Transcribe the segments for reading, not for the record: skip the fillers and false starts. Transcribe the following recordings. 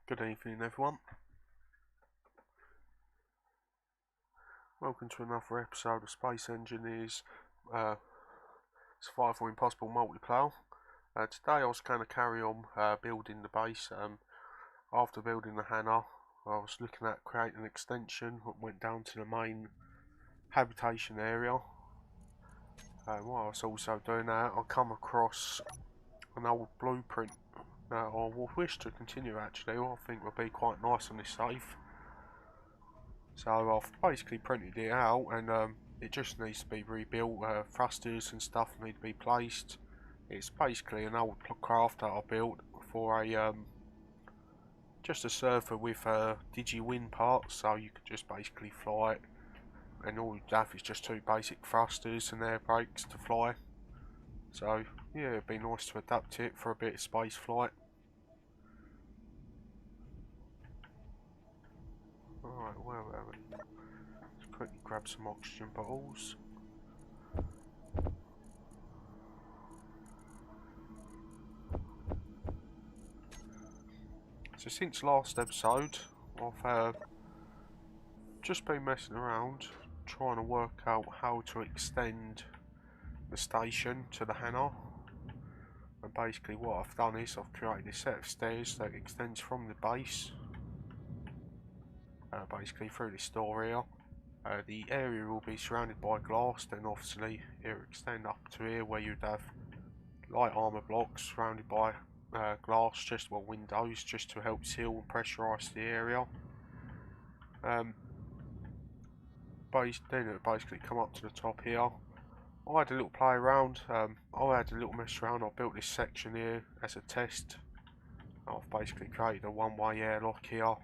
Good evening, everyone. Welcome to another episode of Space Engineers Survival Impossible Multiplayer. Today I was going to carry on building the base. After building the hangar, I was looking at creating an extension that went down to the main habitation area. While I was also doing that, I come across an old blueprint that I will wish to continue actually. I think would be quite nice on this safe. So I've basically printed it out and it just needs to be rebuilt. Thrusters and stuff need to be placed. It's basically an old craft that I built for a just a surfer with digi-wing parts, so you could just basically fly it, and all you have is just two basic thrusters and air brakes to fly. So yeah, it'd be nice to adapt it for a bit of space flight. Alright, where are we? Let's quickly grab some oxygen bottles. So since last episode, I've just been messing around trying to work out how to extend the station to the hangar. And basically what I've done is I've created a set of stairs that extends from the base basically through this door here. The area will be surrounded by glass, then obviously it will extend up to here where you'd have light armour blocks surrounded by glass, windows, just to help seal and pressurise the area. Then it would basically come up to the top here. I had a little play around, I had a little mess around. I built this section here as a test. I've basically created a one-way airlock here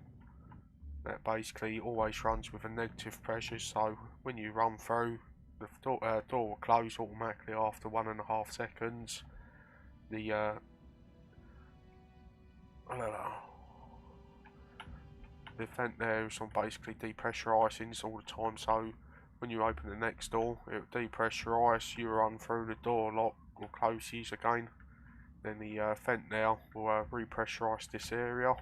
that basically always runs with a negative pressure, so when you run through, the door will close automatically after 1.5 seconds. The vent there is on basically depressurising all the time, so when you open the next door it will depressurise, you run through, the door lock will closes again, then the vent now will repressurise this area,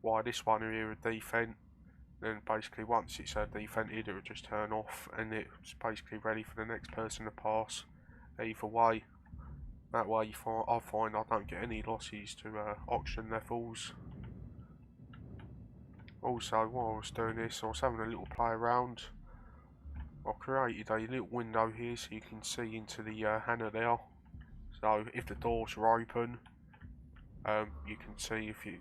while this one here will defent. Then basically once it's devented it will just turn off and it's basically ready for the next person to pass. Either way, that way I find I don't get any losses to oxygen levels. Also, while I was doing this, I was having a little play around. I created a little window here so you can see into the hangar there. So if the doors are open, you can see if you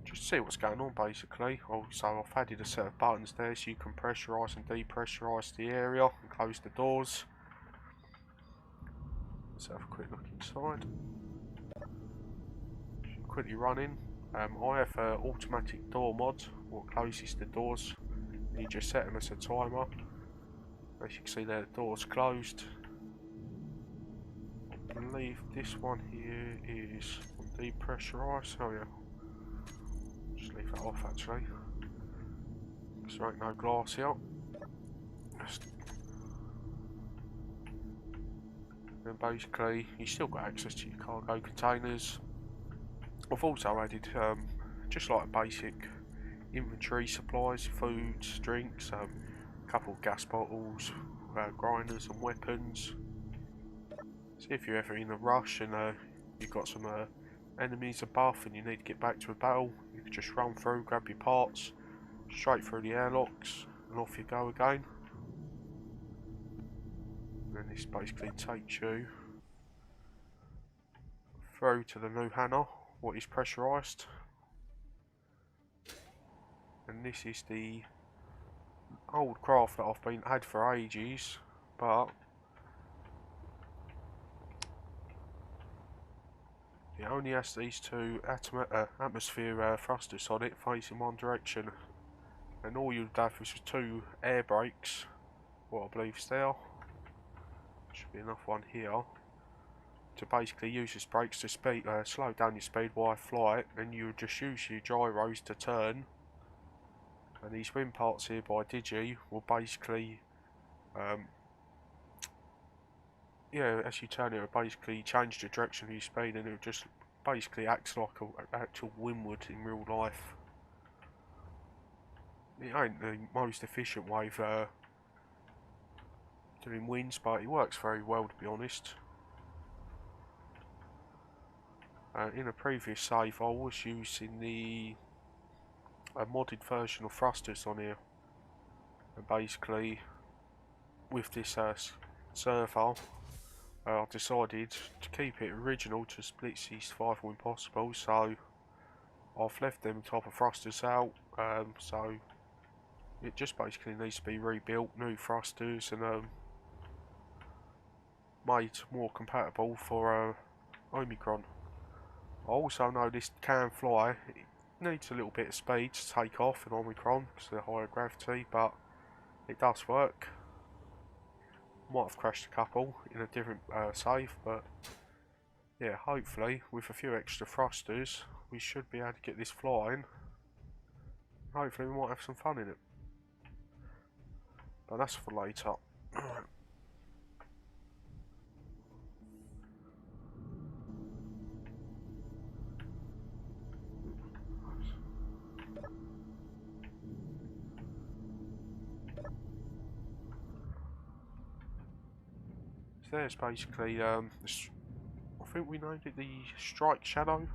just see what's going on basically. Also, I've added a set of buttons there so you can pressurise and depressurise the area and close the doors. Let's have a quick look inside. Quickly running. I have automatic door mod, what closes the doors. You just set them as a timer. As you can see there, the door's closed. I believe this one here is depressurised. Oh yeah. Just leave that off actually. Because there ain't no glass here. And basically, you still got access to your cargo containers. I've also added just like basic inventory supplies, foods, drinks, a couple of gas bottles, grinders and weapons. So if you're ever in a rush and you've got some enemies above and you need to get back to a battle, you can just run through, grab your parts, straight through the airlocks and off you go again. And then this basically takes you through to the new hangar, what is pressurised. And this is the old craft that I've had for ages, but it only has these two atmosphere thrusters on it facing one direction, and all you'd have is two air brakes, what I believe is there. Should be enough one here to basically use this brakes to slow down your speed while I fly it, and you would just use your gyros to turn. And these wing parts here by Digi will basically, yeah, as you turn it will basically change the direction of your speed and it will just basically acts like an actual Winwood in real life. It ain't the most efficient way of doing wins, but it works very well, to be honest. In a previous save I was using a modded version of thrusters on here, and basically with this server I decided to keep it original to split survival impossible, so I've left them type of thrusters out, so it just basically needs to be rebuilt, new thrusters, and made more compatible for Omicron. I also know this can fly. It needs a little bit of speed to take off in Omicron because of the higher gravity, but it does work. Might have crashed a couple in a different save, but yeah, hopefully with a few extra thrusters we should be able to get this flying. Hopefully we might have some fun in it, but that's for later. So there's basically, I think we named it the Strike Shadow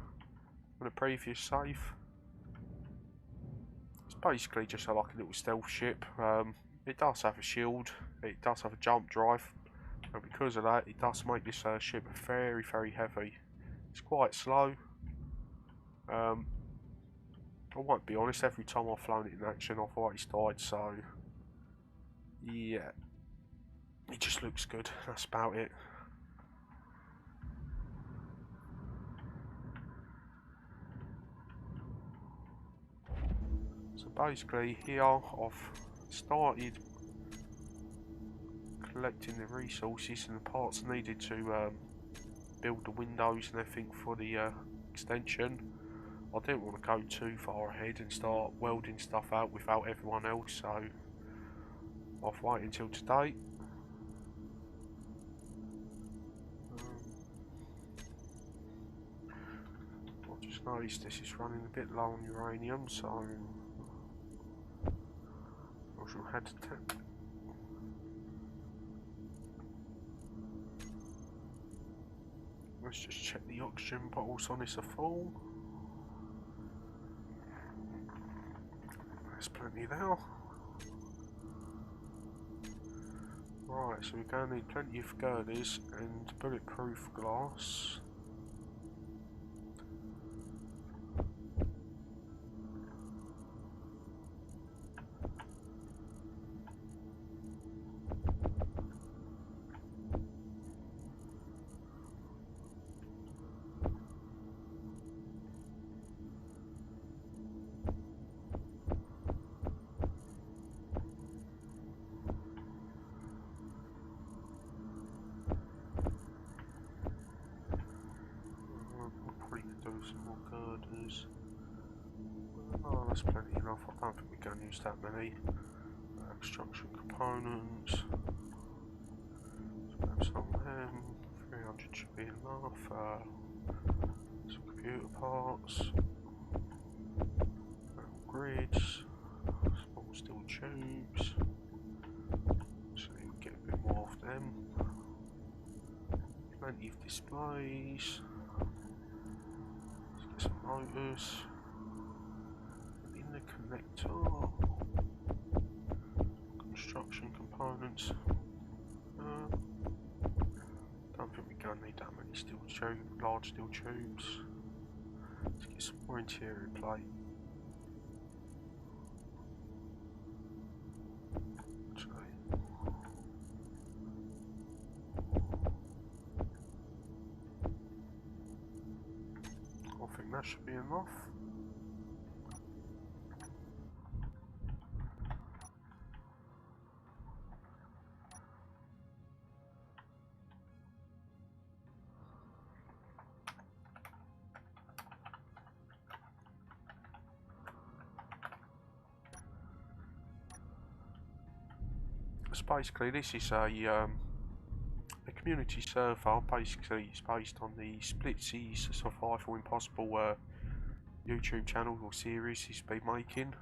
in a previous save. It's basically just like a little stealth ship. It does have a shield, it does have a jump drive, and because of that it does make this ship very, very heavy. It's quite slow. I won't be honest, every time I've flown it in action I've always died, so yeah. It just looks good, that's about it. So basically here I've started collecting the resources and the parts needed to build the windows and everything for the extension. I didn't want to go too far ahead and start welding stuff out without everyone else, so I've waited until today. I've just noticed this is running a bit low on uranium, so I shall head to let's just check the oxygen bottles on this are full. There's plenty there. Right, so we're going to need plenty of girders and bulletproof glass. Oh, that's plenty enough. I don't think we're going to use that many. Construction components. So grab some of them. 300 should be enough. Some computer parts. Grids. Small steel tubes. So you get a bit more of them. Plenty of displays. Let's get some motors. Connector, construction components. Don't think we're going to need that many large steel tubes. Let's get some more interior plate. I think that should be enough. So basically this is a community server. Basically, it's based on the Splitsies Survival Impossible YouTube channel or series he's been making.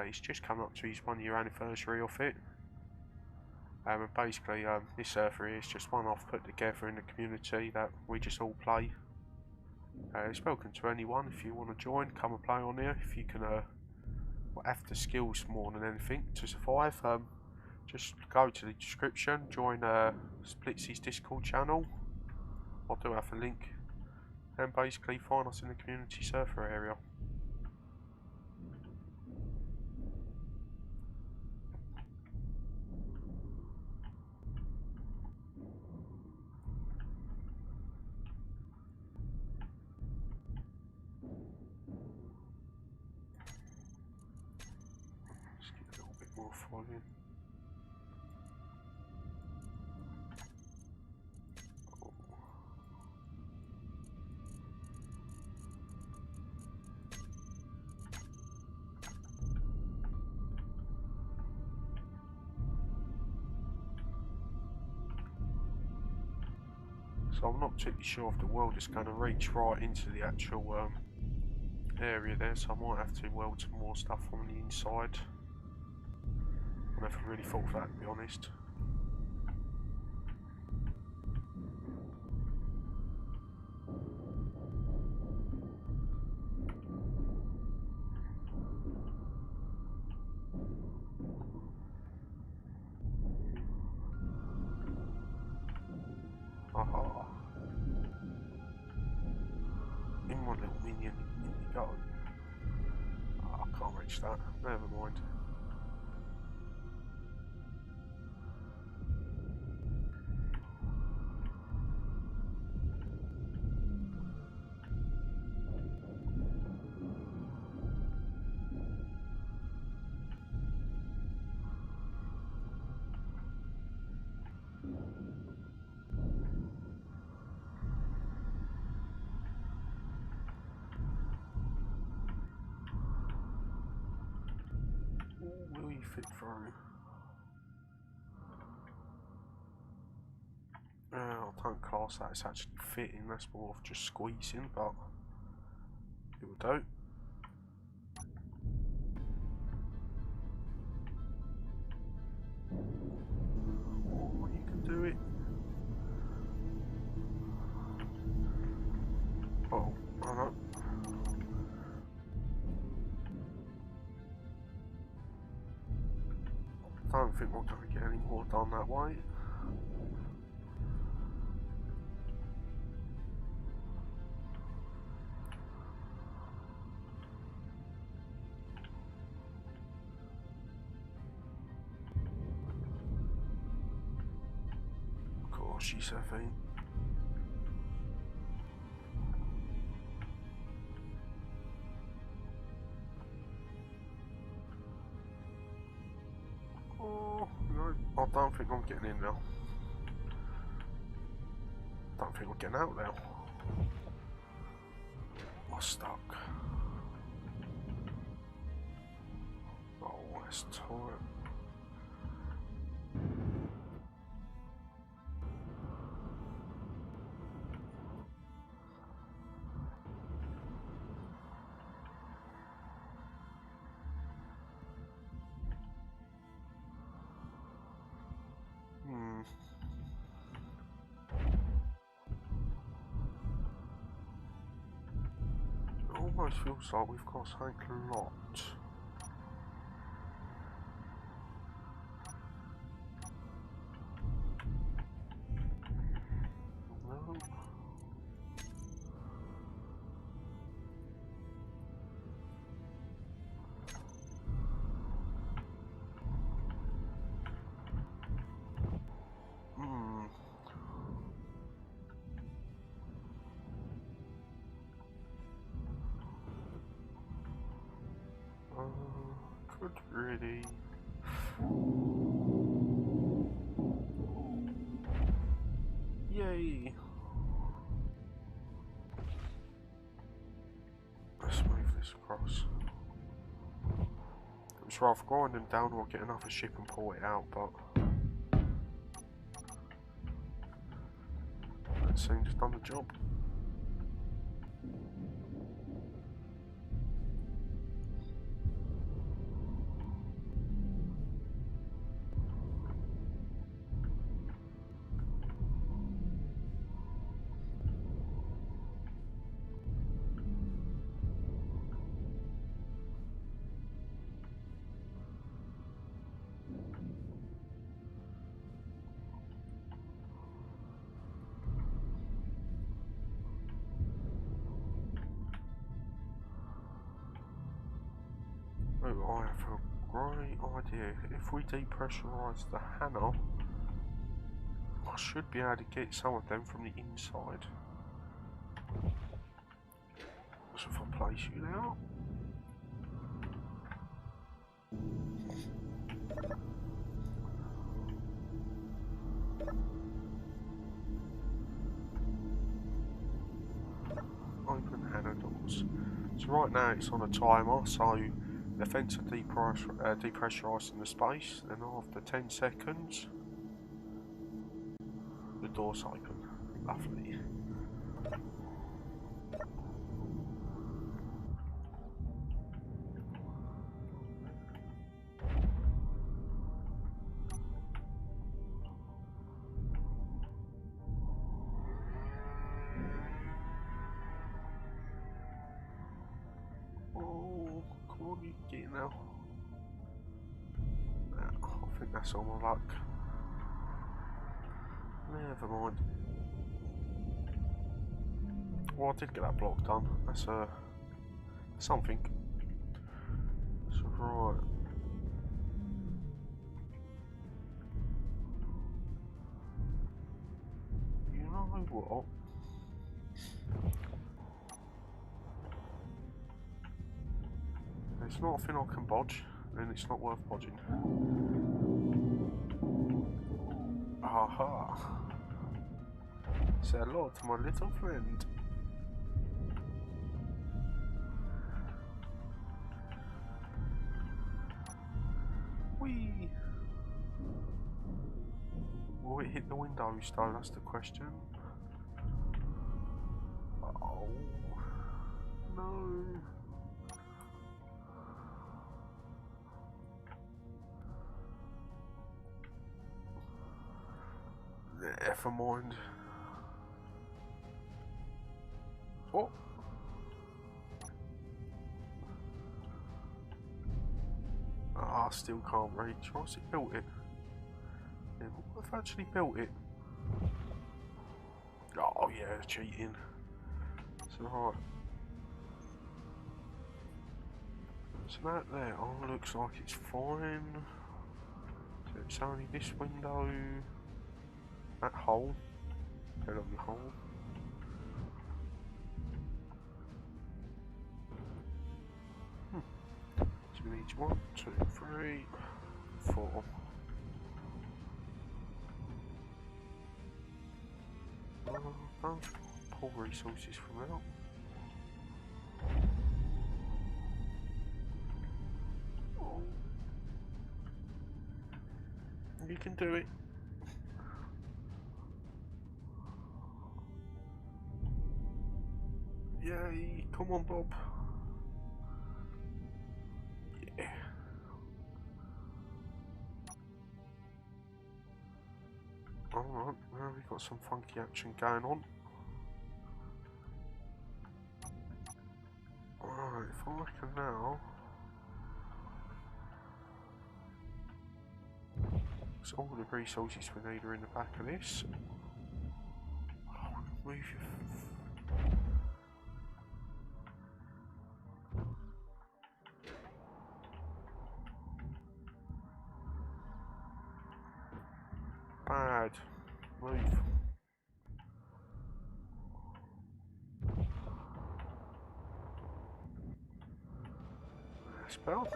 He's just come up to his 1 year anniversary of it. And basically, this server is just one I've put together in the community that we just all play. It's welcome to anyone if you want to join, come and play on here. If you can have the skills more than anything to survive, just go to the description, join Splitsies Discord channel. I do have a link, and basically find us in the community server area. Let's get a little bit more volume. So I'm not too sure if the world is going to reach right into the actual area there, so I might have to weld some more stuff on the inside. I never really thought of that, to be honest. Aha. In my little minion, in you go. Oh, I can't reach that. Never mind. Will you fit through? I don't class that as actually fitting, that's more of just squeezing, but it will do. Oh, you can do it. Oh, I know. I don't think we're going to get any more done that way. Of course, she's heavy. Oh, no, I don't think I'm getting in now. Don't think we're getting out now. I'm stuck. Oh, that's tight. It almost feels like we've got something locked. No. Could really. Yay! Let's move this across. It was rather grind them down or get another ship and pull it out, but seems to have done the job. Oh, I have a great idea. If we depressurise the Hannah, I should be able to get some of them from the inside. So if I place you now. Open Hannah doors. So right now it's on a timer, so the fence are depressurising the space, then after 10 seconds the door's open. Lovely. Oh, come on, you get it now. I think that's all my luck. Never mind. Well, I did get that block done. That's something. So right. You know what? It's not a thing I can bodge, then it's not worth bodging. Aha! Say hello to my little friend. Whee! Will it hit the windows though? That's the question. Oh no! Never mind. Oh! I still can't reach. What's it built it? Yeah, I've actually built it. Oh yeah, cheating. So right. So that there looks like it's fine. So it's only this window. That hole. That lovely hole. So we need 1, 2, 3, 4. Don't pull resources from out. Oh. You can do it. Yay, come on Bob. Yeah. Alright, now we've got some funky action going on. Alright, if I can now... So all the resources we need are in the back of this. Oh, move your... Bad. Move. Spell.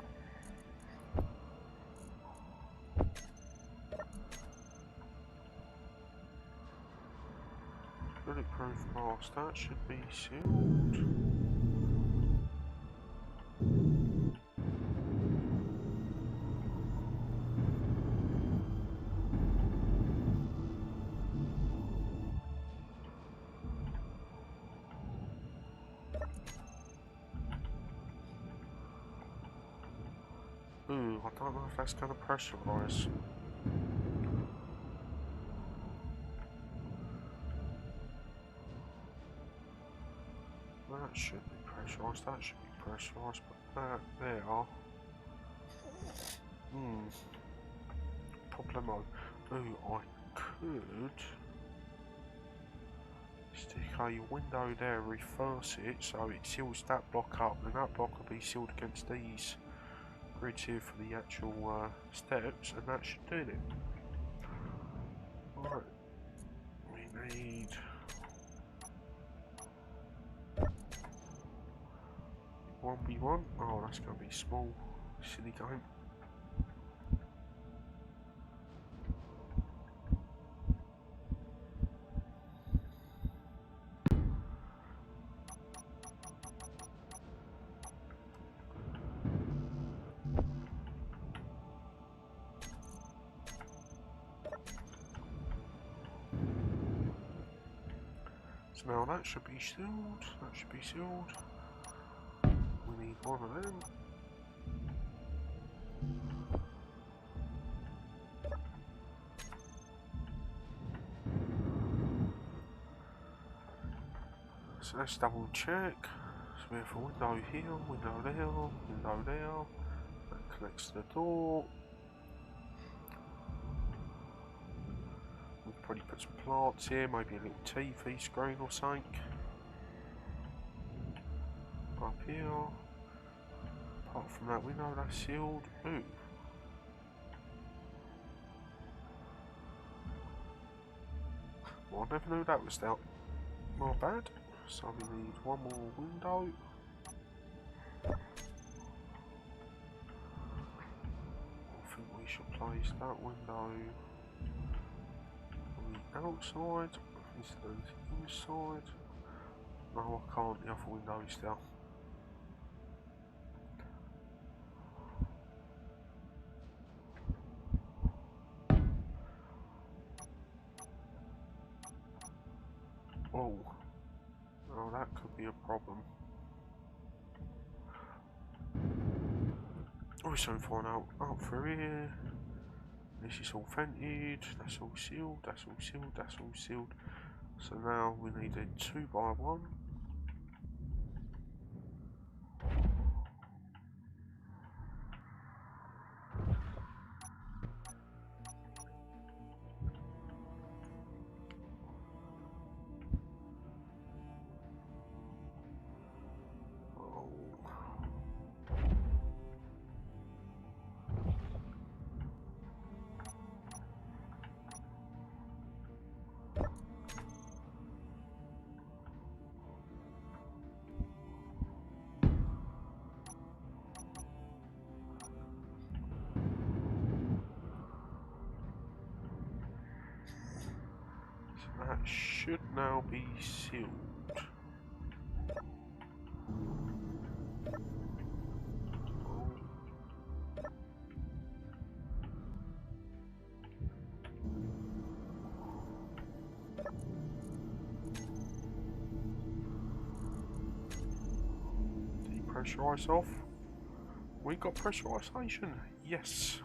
Bulletproof mask, that should be sealed. Ooh, I don't know if that's going to pressurise. That should be pressurised, that should be pressurised, but that, there. Problemo. Ooh, I could stick a window there, reverse it, so it seals that block up, and that block will be sealed against these grids here for the actual steps, and that should do it. Right, we need 1v1. Oh, that's going to be small. Silly game. So now that should be sealed. That should be sealed. We need one of them. So let's double check. So we have a window here, window there, window there. That connects to the door. We'll probably put some plants here, maybe a little TV screen or something. Up here. Apart from that window, that's sealed. Ooh. Well, I never knew that was that. Not bad. So we need one more window. I think we should place that window on the outside instead of the inside. No, I can't. The other window is there. Oh. Oh, that could be a problem. Oh, so find out up through here. This is all vented, that's all sealed, that's all sealed, that's all sealed. So now we need a 2x1. That should now be sealed. Depressurize off. We got pressurization. Yes.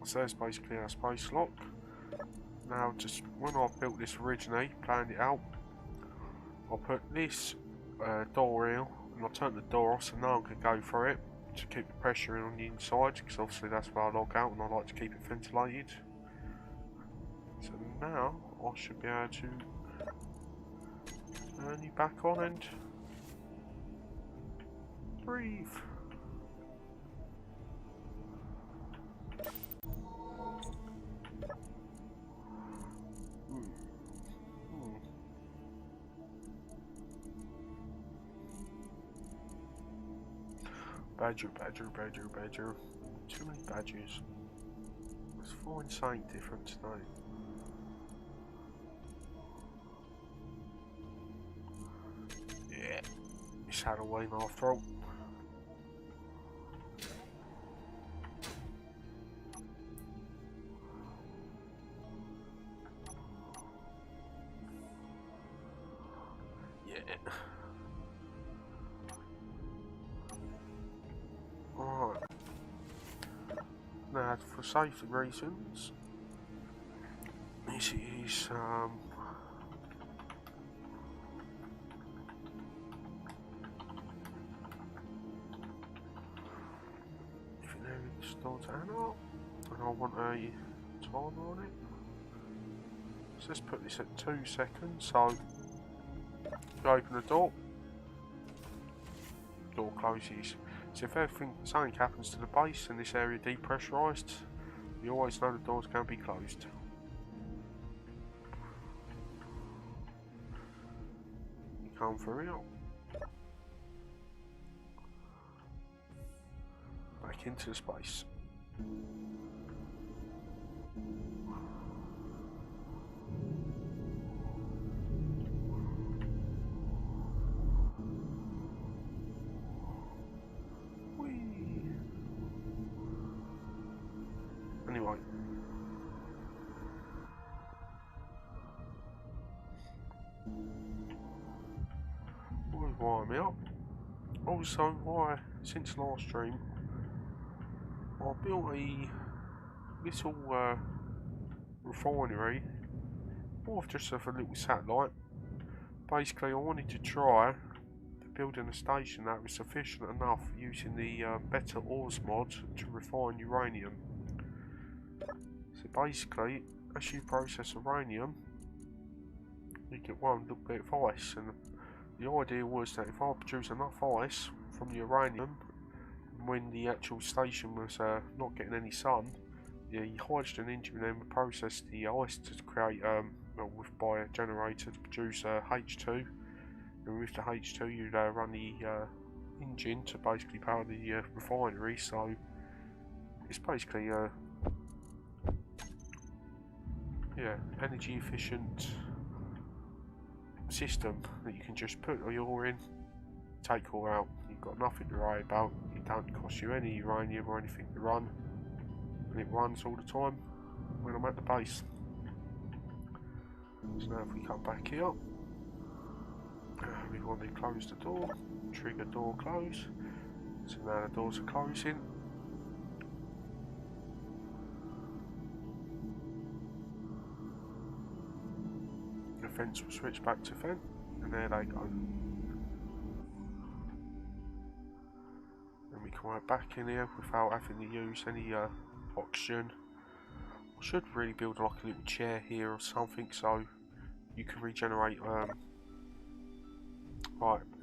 So there's basically our space lock. Now, just when I built this originally, planned it out, I'll put this door here, and I'll turn the door off so no one can go for it to keep the pressure in on the inside, because obviously that's where I log out and I like to keep it ventilated. So now I should be able to turn you back on and breathe. Badger, badger, badger, badger. Too many badgers. Let's find something different tonight. It's Halloween after all. Yeah. Alright. Now, for safety reasons, this is if you know it starts out, and I want a timer on it. So let's put this at 2 seconds. So you open the door closes. So if something happens to the base and this area depressurised, you always know the doors can be closed. You come through here. Back into the space. Anyway. Wire me up. Also, since last stream, I built a little refinery, more of just of a little satellite. Basically, I wanted to try building a station that was sufficient enough using the Better Ores mod to refine uranium. So basically, as you process uranium, you get one little bit of ice, and the idea was that if I produce enough ice from the uranium, when the actual station was not getting any sun, the hydrogen engine then would process the ice to create, by a generator to produce H2, and with the H2 you'd run the engine to basically power the refinery. So it's basically energy efficient system that you can just put ore in, take ore out. You've got nothing to worry about. It don't cost you any uranium or anything to run, and it runs all the time when I'm at the base. So now if we come back here, we want to close the door, trigger door close. So now the doors are closing. The fence will switch back to vent, and there they go. And we come right back in here without having to use any oxygen. I should really build like a little chair here or something so you can regenerate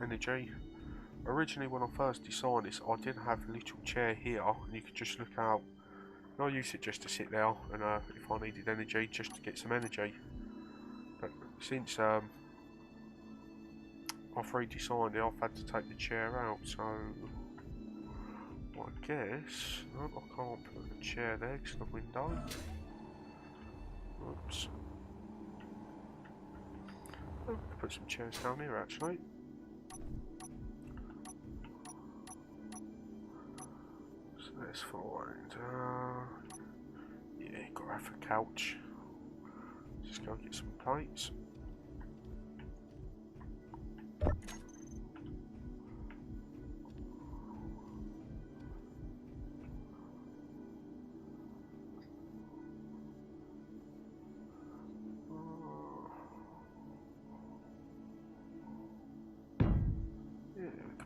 energy. Originally when I first designed this, I did have a little chair here and you could just look out. And I used it just to sit there and if I needed energy, just to get some energy. But since I've redesigned it, I've had to take the chair out, so I guess no, I can't put the chair there because of the window. Oops. Oh, I could put some chairs down here actually. So let's find. Yeah, gotta have a couch. Just go get some plates.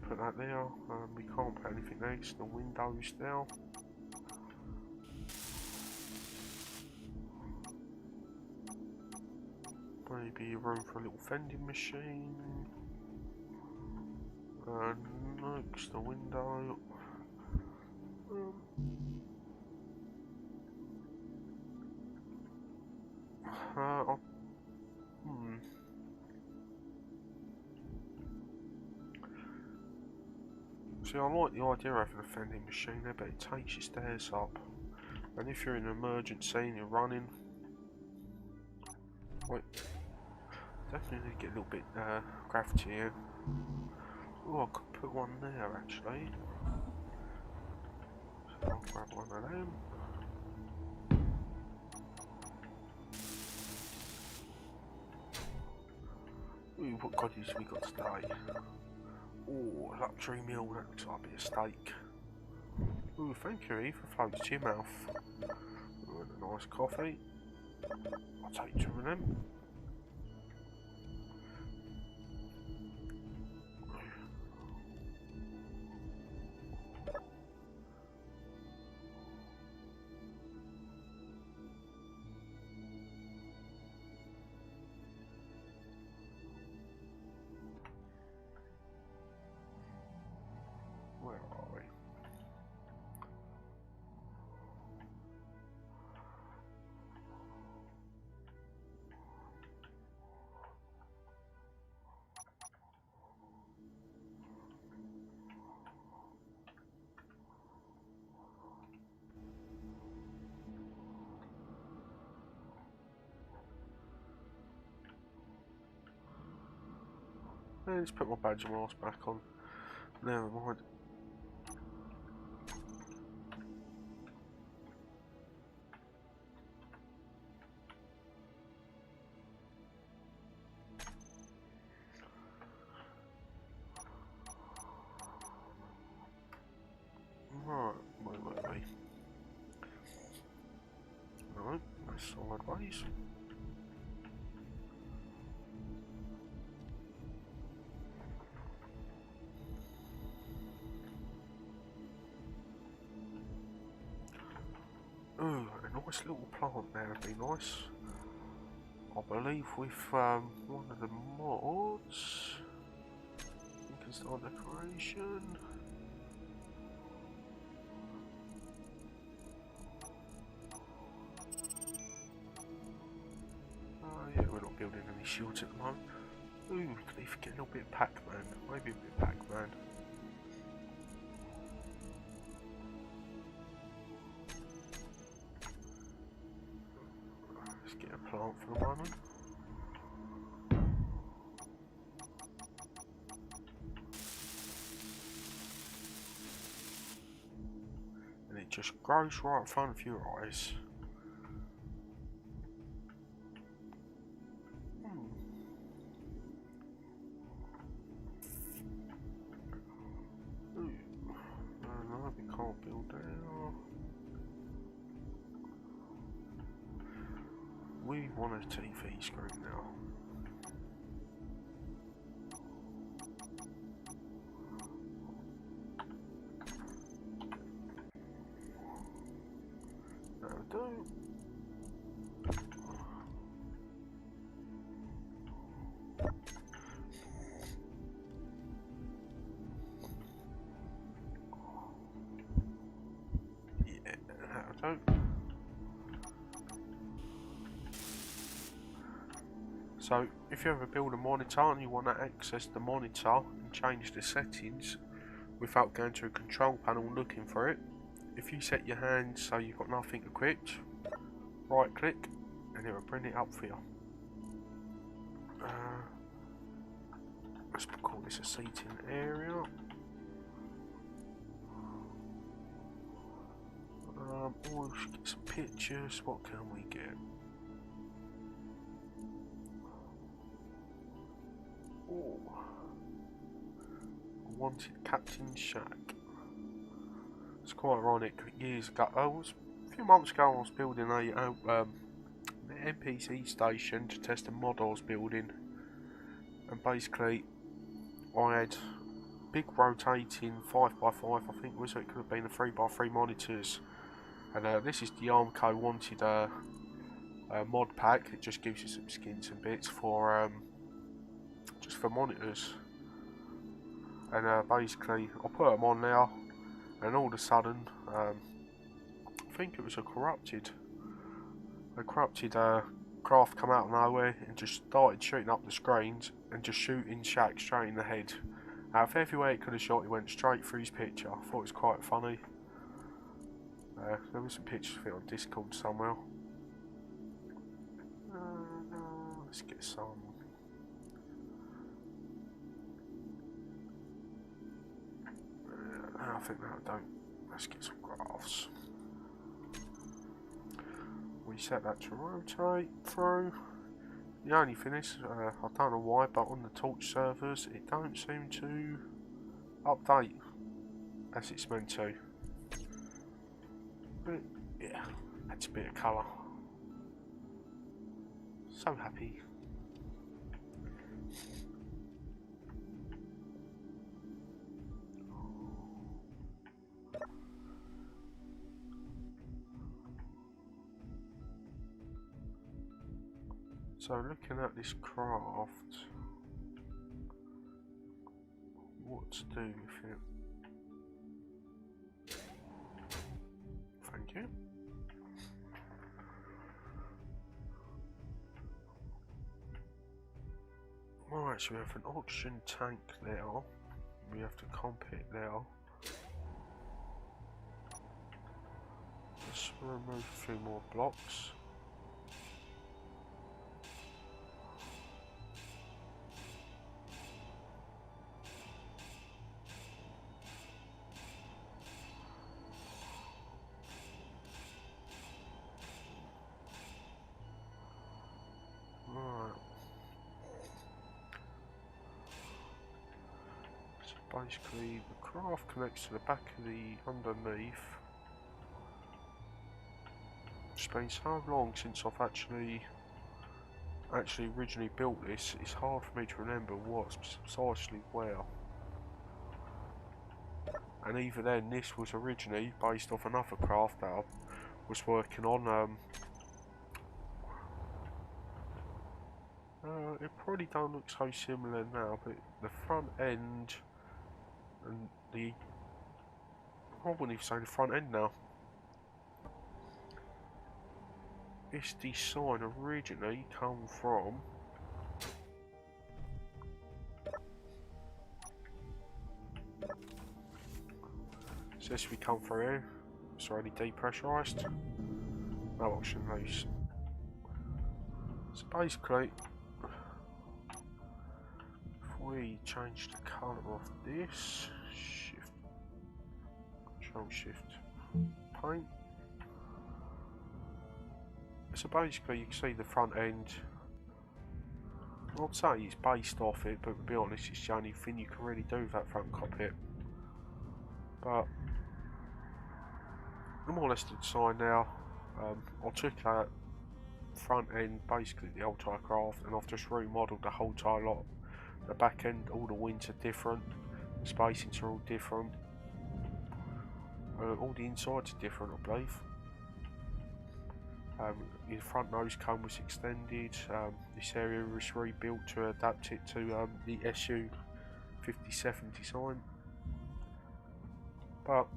Put that there. We can't put anything next to the windows now. Maybe room for a little vending machine. Next to the window. See, I like the idea of having a vending machine there, but it takes your stairs up. And if you're in an emergency and you're running, definitely need to get a little bit gravity in. Oh, I could put one there actually. So I'll grab one of them. Ooh, what goodies we got today? Oh, luxury meal, that looks like a bit of steak. Ooh, thank you, Eve, for floats to your mouth. Ooh, and a nice coffee. I'll take two of them. Where are we? Let's put my badge and mask back on. Never mind. Right, where were we? No, that's sideways. Ooh, a nice little plant there would be nice. I believe with one of the mods, we can start decoration. Oh yeah, we're not building any shields at the moment. Ooh, could even get a little bit of Pac-Man, maybe a bit of Pac-Man. Let's get a plant for the moment. And it just grows right in front of your eyes. Ooh. No, we can't build there. We want a TV screen now. That'll do. Yeah, that'll do. So, if you ever build a monitor and you want to access the monitor and change the settings without going to a control panel looking for it, if you set your hand so you've got nothing equipped, right click and it will bring it up for you. Let's call this a seating area. We'll get some pictures. What can we get? Oh, wanted Captain Shack. It's quite ironic. Years ago, a few months ago, I was building an NPC station to test a mod I was building, and basically, I had big rotating 5x5. I think it was. It could have been a 3x3 monitors, and this is the Armco wanted mod pack. It just gives you some skins and bits for just for monitors. And basically, I put them on now, and all of a sudden, I think it was a corrupted craft come out of nowhere and just started shooting up the screens and just shooting Shaq straight in the head. Out of everywhere it could have shot, he went straight through his picture. I thought it was quite funny. There was some pictures of it on Discord somewhere. Let's get some. think that'll do. Let's get some graphs. We set that to rotate through. The only thing is, I don't know why, but on the Torch servers it don't seem to update as it's meant to. But yeah, adds a bit of colour. So happy. So looking at this craft, what to do with it? Thank you. Right, so we have an oxygen tank there. We have to comp it there. Let's remove a few more blocks. Basically, the craft connects to the back of the underneath. It's been so long since I've actually originally built this, it's hard for me to remember what's precisely where. And even then, this was originally based off another craft that I was working on. It probably don't look so similar now, but the front end and I wouldn't even say the front end now. This design originally come from this we come through here. It's already depressurised. No oxygen loose. So basically, if we change the colour of this, Control Shift paint. So basically you can see the front end. I'd say it's based off it, but to be honest it's the only thing you can really do with that front cockpit. But more or less the design now. I took that front end, basically the old tyre craft, and I've just remodelled the whole tyre lot. The back end, all the wings are different, the spacings are all different. All the insides are different, I believe. The front nose cone was extended. This area was rebuilt to adapt it to the SU-57 design. But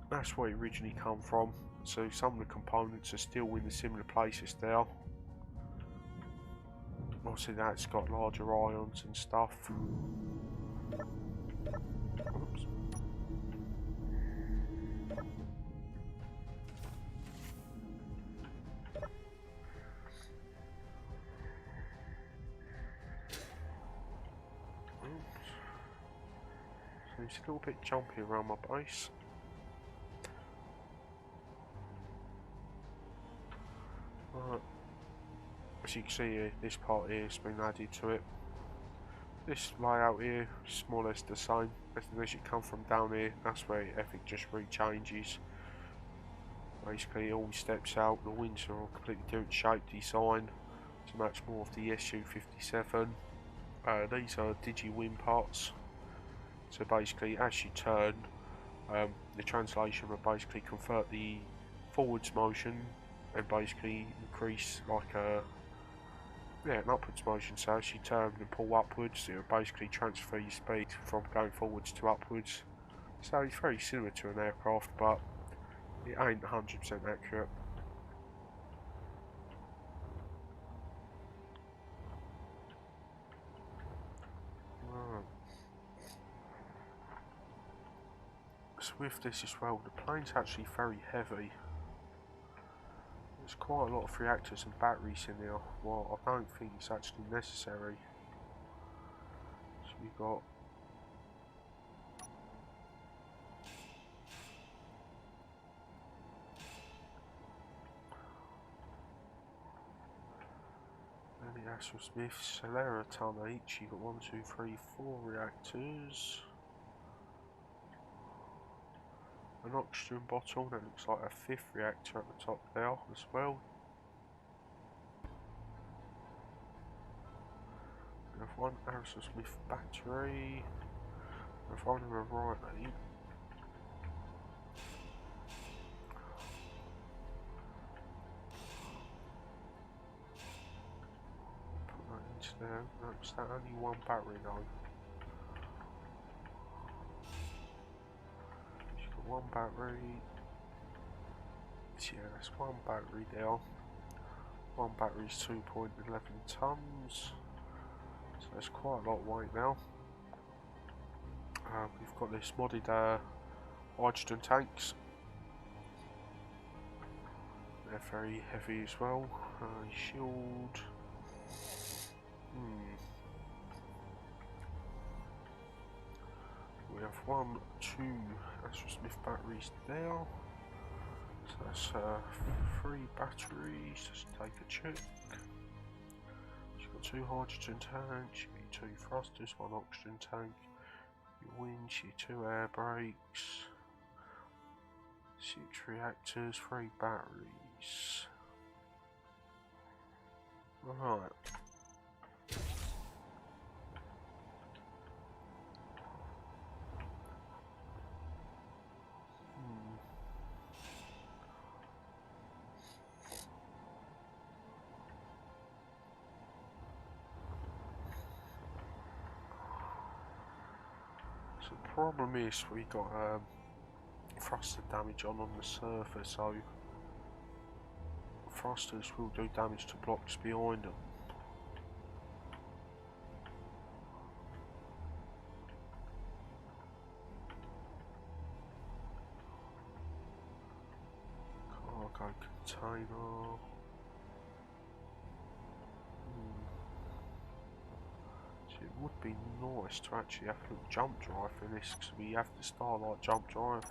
that's where it originally come from. So some of the components are still in the similar places there. Obviously that's got larger ions and stuff. Oops. Seems a little bit jumpy around my base. Right. As you can see here, this part here has been added to it. This layout here is more or less the same. As you come from down here, that's where everything just rechanges. Basically it all steps out, the wings are all completely different shape design to match more of the SU-57. These are digi-wing parts. So basically as you turn, the translation will basically convert the forwards motion and basically increase like an upwards motion. So as you turn and pull upwards, it will basically transfer your speed from going forwards to upwards. So it's very similar to an aircraft, but it ain't 100% accurate. Right. So with this as well, the plane's actually very heavy. There's quite a lot of reactors and batteries in there. Well, I don't think it's actually necessary. So we've got Smith, Solera ton each. You got 1, 2, 3, 4 reactors. An oxygen bottle that looks like a 5th reactor at the top there as well. We have 1 Smith battery. If I remember rightly, put that into there. No, is that only 1 battery though? She's got 1 battery. Yeah, that's 1 battery there. 1 battery is 2.11 tons. So that's quite a lot of weight now. We've got this modded hydrogen tanks. They're very heavy as well. Shield. We have 1, 2 Smith batteries there. So that's 3 batteries. Just take a check. She's got 2 hydrogen tanks. 2 thrusters, 1 oxygen tank. Your winch, your 2 air brakes. 6 reactors, 3 batteries. Right. So the problem is we got thruster damage on the surface, so thrusters will do damage to blocks behind them. Cargo container. So it would be nice to actually have a little jump drive in this, because we have the Starlight jump drive.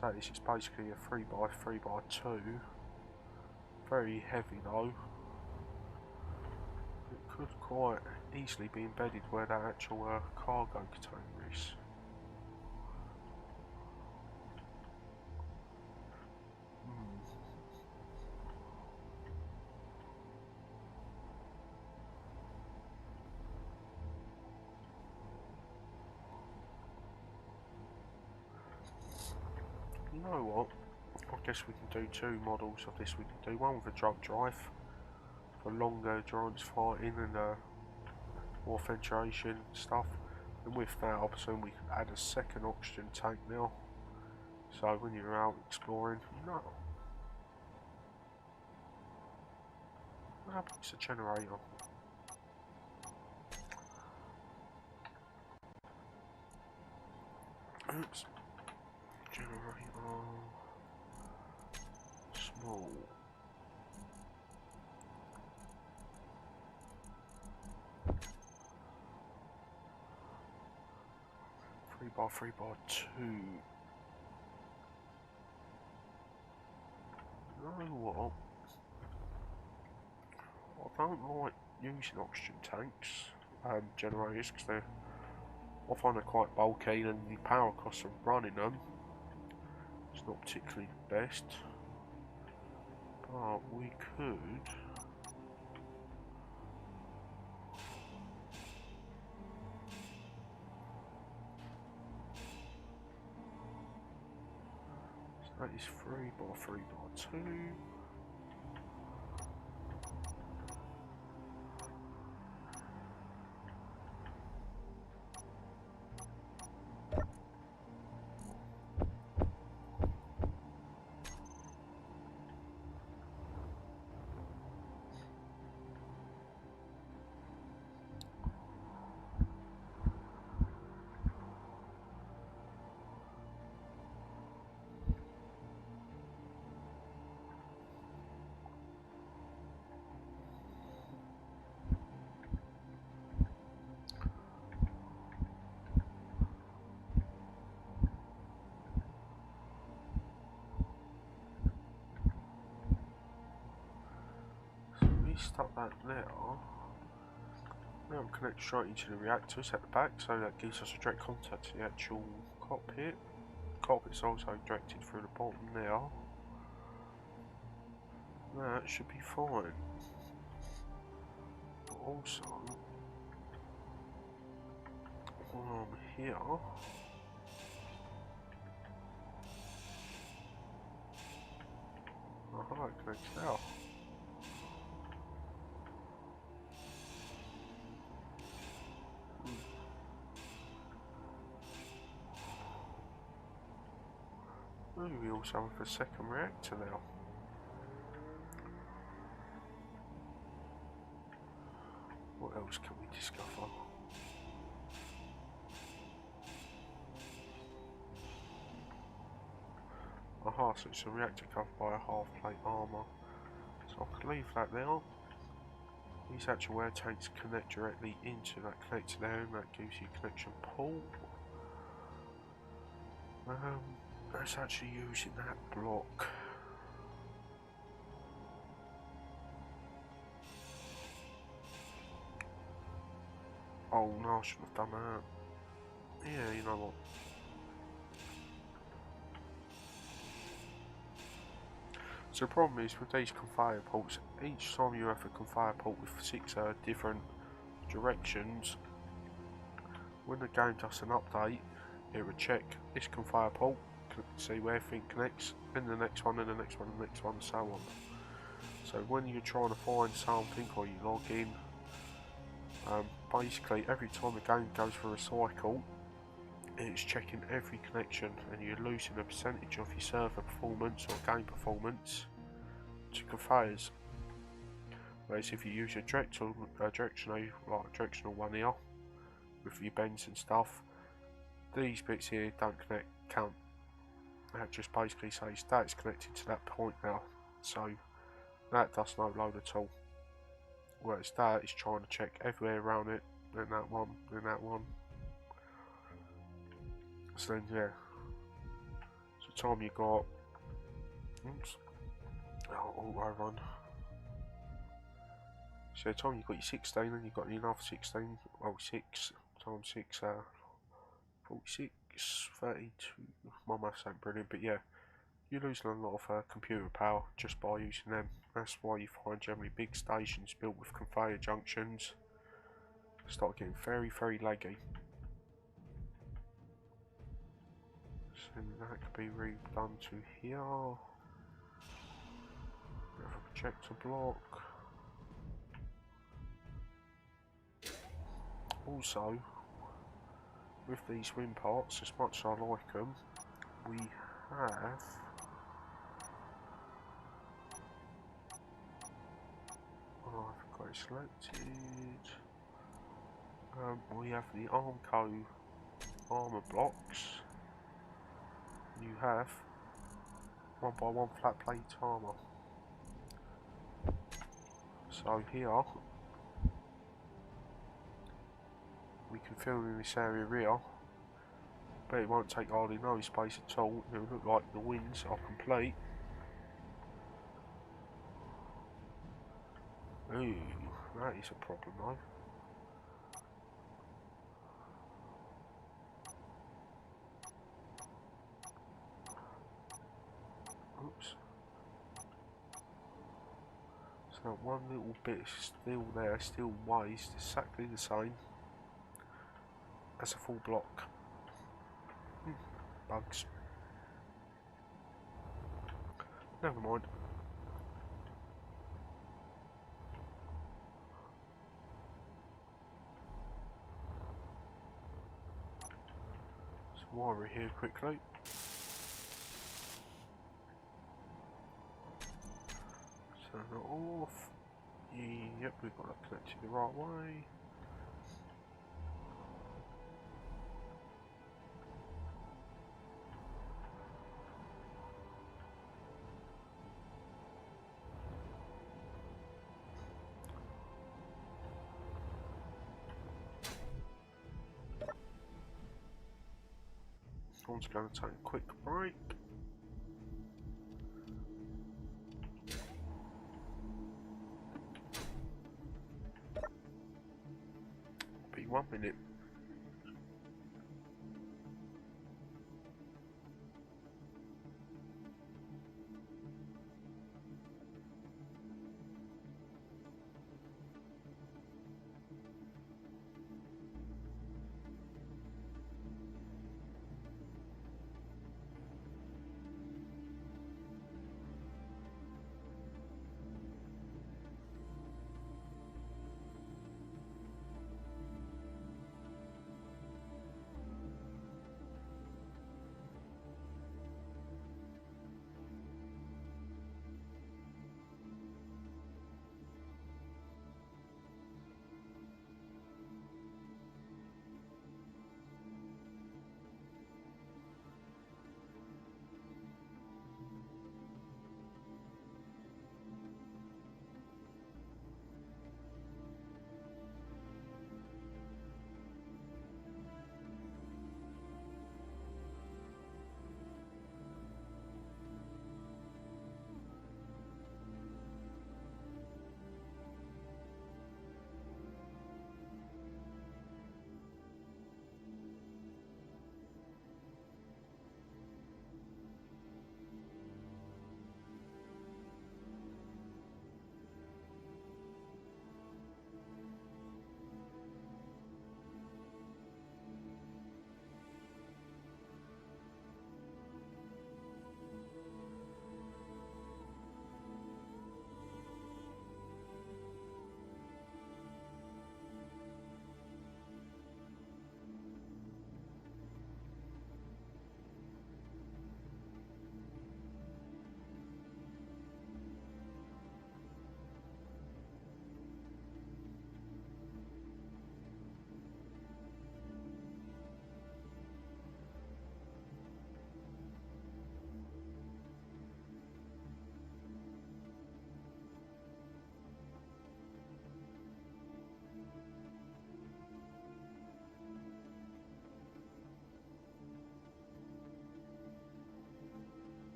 So this is basically a 3x3x2. Very heavy though. It could quite easily be embedded where that actual cargo container is. You know what? I guess we can do 2 models of this. We can do one with a jump drive for longer endurance fighting and more filtration stuff. And with that, obviously, we can add a 2nd oxygen tank now. So when you're out exploring, no. It's a generator. Oops. Generator. Small. 3x3x2. You know what? I don't like using oxygen tanks, generators, because I find they're quite bulky and the power costs of running them it's not particularly the best. But we could. So that is 3x3x2. stuck that there. Now we connect straight into the reactors at the back, so that gives us a direct contact to the actual cockpit. The cockpit's also directed through the bottom there. That should be fine. But also, while I'm here, aha, it connects now. We also have a second reactor now. What else can we discover? Aha, so it's a reactor covered by a half plate armour. So I can leave that there. These actual air tanks connect directly into that connector there, and that gives you connection port. That's actually using that block. Oh no, I shouldn't have done that. Yeah, you know what. So the problem is with these conveyor ports, each time you have a conveyor port with 6 different directions, when the game does an update, it would check this conveyor port, see where everything connects, and the next one, and the next one, and the next one, and so on. So when you're trying to find something or you log in, basically every time the game goes for a cycle, it's checking every connection, and you're losing a percentage of your server performance or game performance to conveyors. Whereas if you use a directional one here with your bends and stuff, these bits here don't count. That just basically says that's connected to that point now, so that does no load at all. Whereas that is trying to check everywhere around it, then that one, then that one. So then yeah, so time you got, oops, auto run. So the time you got your 16, and you've got another 16, well 6 times 6, 46, 32, my maths ain't brilliant, but yeah, you're losing a lot of computer power just by using them. That's why you find generally big stations built with conveyor junctions start getting very, very laggy. So that could be redone to here. Bit of a projector block. Also, with these wing parts, as much as I like them, we have I've got it selected. We have the Armco armour blocks. You have 1x1 flat plate armour. So here we can fill in this area here, but it won't take hardly no space at all. It will look like the wings are complete. Ooh, that is a problem though. Oops. So one little bit is still there, still weighs exactly the same as a full block. Bugs. Never mind. So wire here quickly. Turn it off. Yep, we've got that connected the right way. One's going to take a quick break. minute.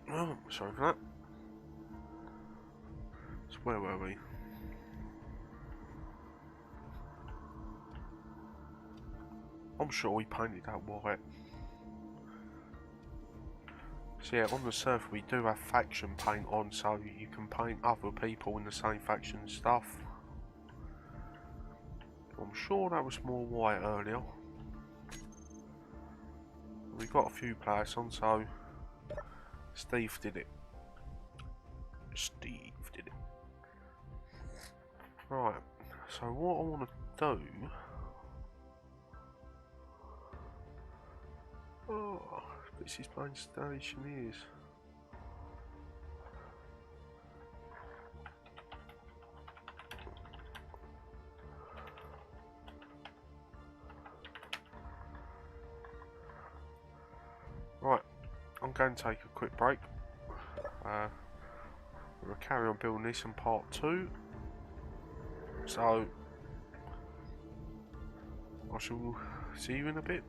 Oh, sorry for that. So where were we? I'm sure we painted that white. So yeah, on the server we do have faction paint on, so you can paint other people in the same faction stuff. I'm sure that was more white earlier. We got a few players on, so Steve did it. Steve did it. Right, so what I want to do... Oh, this is main station is. Right, I'm going to take a quick break. We'll carry on building this in part 2. So, I shall see you in a bit.